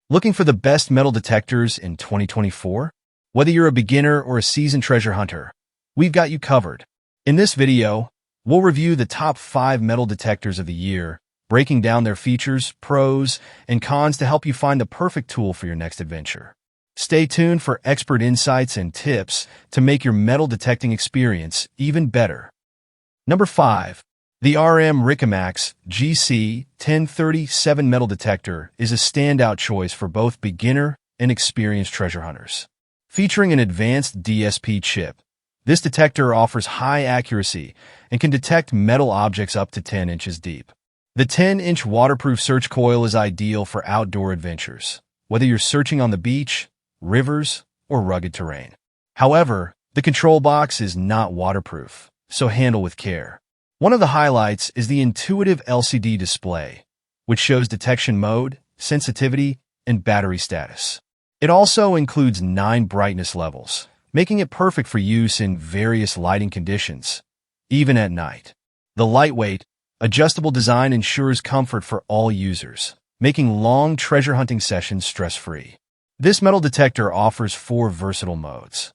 Looking for the best metal detectors in 2024? Whether you're a beginner or a seasoned treasure hunter, we've got you covered. In this video, we'll review the top 5 metal detectors of the year, breaking down their features, pros, and cons to help you find the perfect tool for your next adventure. Stay tuned for expert insights and tips to make your metal detecting experience even better. Number 5. The Riomax GC1037 metal detector is a standout choice for both beginner and experienced treasure hunters. Featuring an advanced DSP chip, this detector offers high accuracy and can detect metal objects up to 10 inches deep. The 10-inch waterproof search coil is ideal for outdoor adventures, whether you're searching on the beach, rivers, or rugged terrain. However, the control box is not waterproof, so handle with care. One of the highlights is the intuitive LCD display, which shows detection mode, sensitivity, and battery status. It also includes 9 brightness levels, making it perfect for use in various lighting conditions, even at night. The lightweight, adjustable design ensures comfort for all users, making long treasure hunting sessions stress-free. This metal detector offers 4 versatile modes: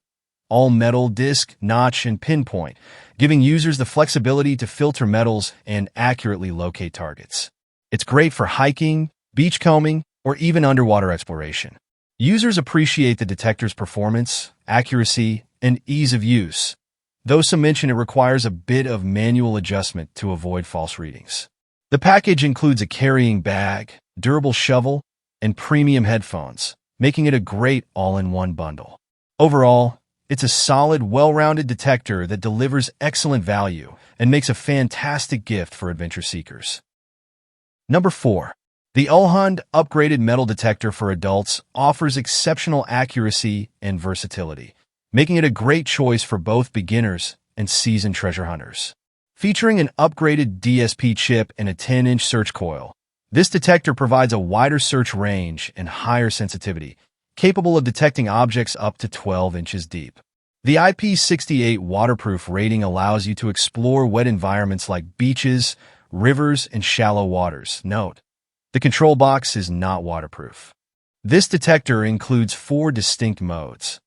all metal, disc, notch, and pinpoint, giving users the flexibility to filter metals and accurately locate targets. It's great for hiking, beachcombing, or even underwater exploration. Users appreciate the detector's performance, accuracy, and ease of use, though some mention it requires a bit of manual adjustment to avoid false readings. The package includes a carrying bag, durable shovel, and premium headphones, making it a great all-in-one bundle. Overall, it's a solid, well-rounded detector that delivers excellent value and makes a fantastic gift for adventure seekers. Number 4. The ALHON upgraded metal detector for adults offers exceptional accuracy and versatility, making it a great choice for both beginners and seasoned treasure hunters. Featuring an upgraded DSP chip and a 10-inch search coil, this detector provides a wider search range and higher sensitivity, capable of detecting objects up to 12 inches deep. The IP68 waterproof rating allows you to explore wet environments like beaches, rivers, and shallow waters. Note: the control box is not waterproof. This detector includes 4 distinct modes: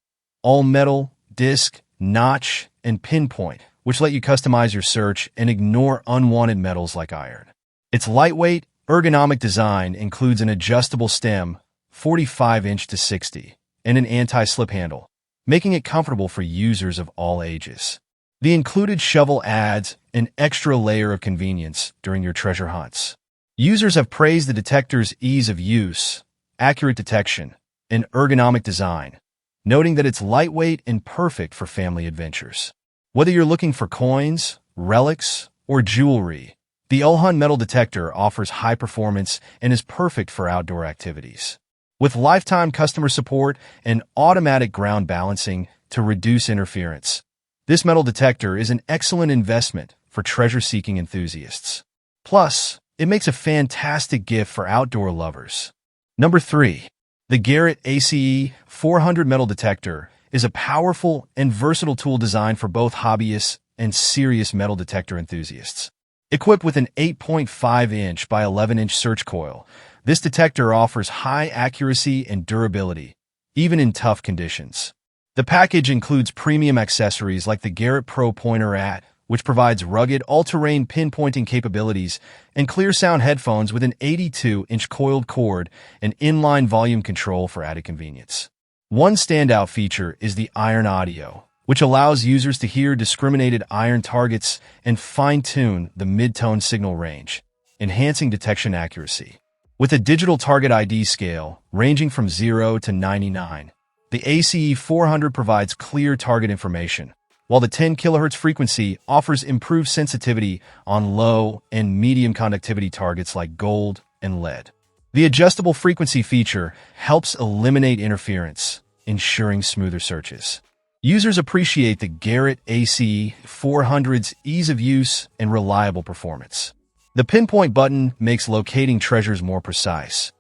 all metal, disc, notch, and pinpoint, which let you customize your search and ignore unwanted metals like iron. Its lightweight, ergonomic design includes an adjustable stem, 45-inch to 60, and an anti-slip handle, making it comfortable for users of all ages. The included shovel adds an extra layer of convenience during your treasure hunts. Users have praised the detector's ease of use, accurate detection, and ergonomic design, noting that it's lightweight and perfect for family adventures. Whether you're looking for coins, relics, or jewelry, the ALHON metal detector offers high performance and is perfect for outdoor activities. With lifetime customer support and automatic ground balancing to reduce interference, this metal detector is an excellent investment for treasure-seeking enthusiasts. Plus, it makes a fantastic gift for outdoor lovers. Number 3. The Garrett ACE 400 metal detector is a powerful and versatile tool designed for both hobbyists and serious metal detector enthusiasts. Equipped with an 8.5-inch by 11-inch search coil, this detector offers high accuracy and durability, even in tough conditions. The package includes premium accessories like the Garrett Pro Pointer, which provides rugged, all-terrain pinpointing capabilities, and clear sound headphones with an 82-inch coiled cord and inline volume control for added convenience. One standout feature is the iron audio, which allows users to hear discriminated iron targets and fine-tune the mid-tone signal range, enhancing detection accuracy. With a digital target ID scale ranging from 0 to 99, the ACE 400 provides clear target information, while the 10 kHz frequency offers improved sensitivity on low and medium conductivity targets like gold and lead. The adjustable frequency feature helps eliminate interference, ensuring smoother searches. Users appreciate the Garrett ACE 400's ease of use and reliable performance. The pinpoint button makes locating treasures more precise,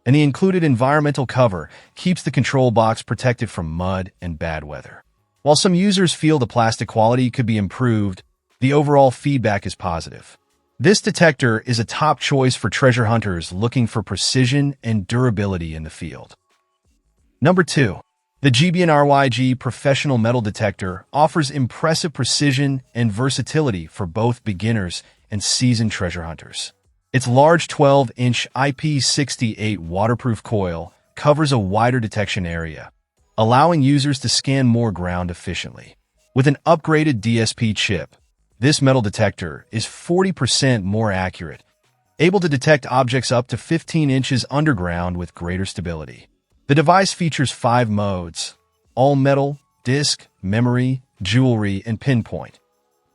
and the included environmental cover keeps the control box protected from mud and bad weather. While some users feel the plastic quality could be improved, the overall feedback is positive. This detector is a top choice for treasure hunters looking for precision and durability in the field. Number 2. The GBNRY Professional Metal Detector offers impressive precision and versatility for both beginners and seasoned treasure hunters. Its large 12-inch IP68 waterproof coil covers a wider detection area, allowing users to scan more ground efficiently. With an upgraded DSP chip, this metal detector is 40% more accurate, able to detect objects up to 15 inches underground with greater stability. The device features 5 modes: all metal, disc, memory, jewelry, and pinpoint,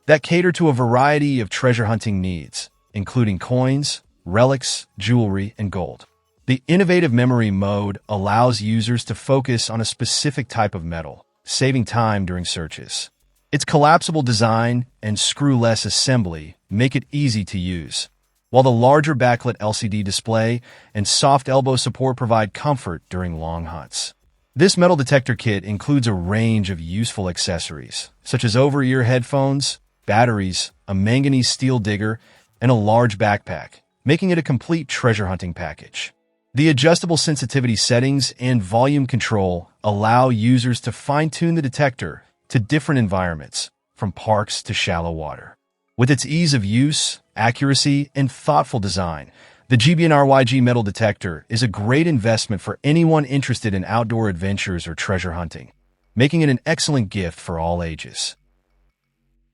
that cater to a variety of treasure hunting needs, including coins, relics, jewelry, and gold. The innovative memory mode allows users to focus on a specific type of metal, saving time during searches. Its collapsible design and screw-less assembly make it easy to use, while the larger backlit LCD display and soft elbow support provide comfort during long hunts. This metal detector kit includes a range of useful accessories, such as over-ear headphones, batteries, a manganese steel digger, and a large backpack, making it a complete treasure hunting package. The adjustable sensitivity settings and volume control allow users to fine-tune the detector to different environments, from parks to shallow water. With its ease of use, accuracy, and thoughtful design, the GBNRY metal detector is a great investment for anyone interested in outdoor adventures or treasure hunting, making it an excellent gift for all ages.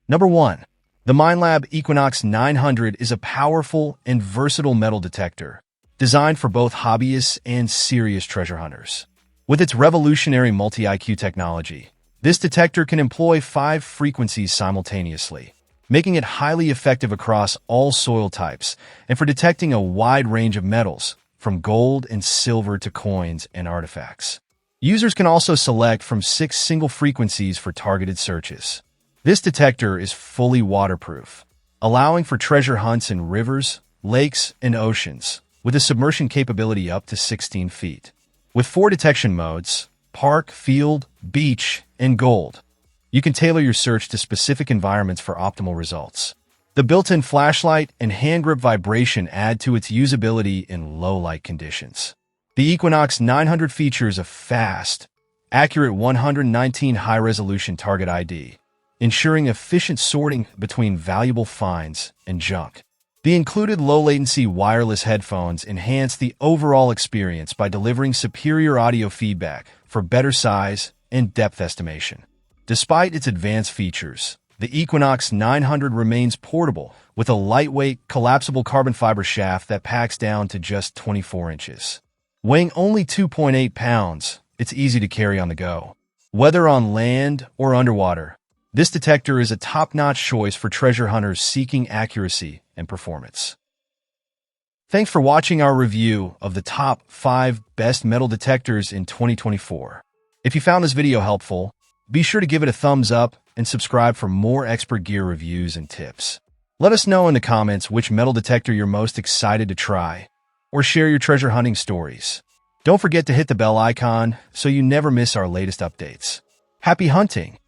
Number 1. The MLAB Equinox 900 is a powerful and versatile metal detector, designed for both hobbyists and serious treasure hunters. With its revolutionary multi-IQ technology, this detector can employ 5 frequencies simultaneously, making it highly effective across all soil types and for detecting a wide range of metals, from gold and silver to coins and artifacts. Users can also select from 6 single frequencies for targeted searches. This detector is fully waterproof, allowing for treasure hunts in rivers, lakes, and oceans, with a submersion capability up to 16 feet. With 4 detection modes, park, field, beach, and gold, you can tailor your search to specific environments for optimal results. The built-in flashlight and hand grip vibration add to its usability in low-light conditions. The Equinox 900 features a fast, accurate 119 high-resolution target ID, ensuring efficient sorting between valuable finds and junk. The included low-latency wireless headphones enhance the overall experience by delivering superior audio feedback for better size and depth estimation. Despite its advanced features, the Equinox 900 remains portable with a lightweight, collapsible carbon fiber shaft that packs down to just 24 inches. Weighing only 2.8 pounds, it's easy to carry on the go. Whether on land or underwater, this detector is a top-notch choice for treasure hunters seeking accuracy and performance. Thanks for watching our review of the top 5 best metal detectors in 2024. If you found this video helpful, be sure to give it a thumbs up and subscribe for more expert gear reviews and tips. Let us know in the comments which metal detector you're most excited to try, or share your treasure hunting stories. Don't forget to hit the bell icon so you never miss our latest updates. Happy hunting!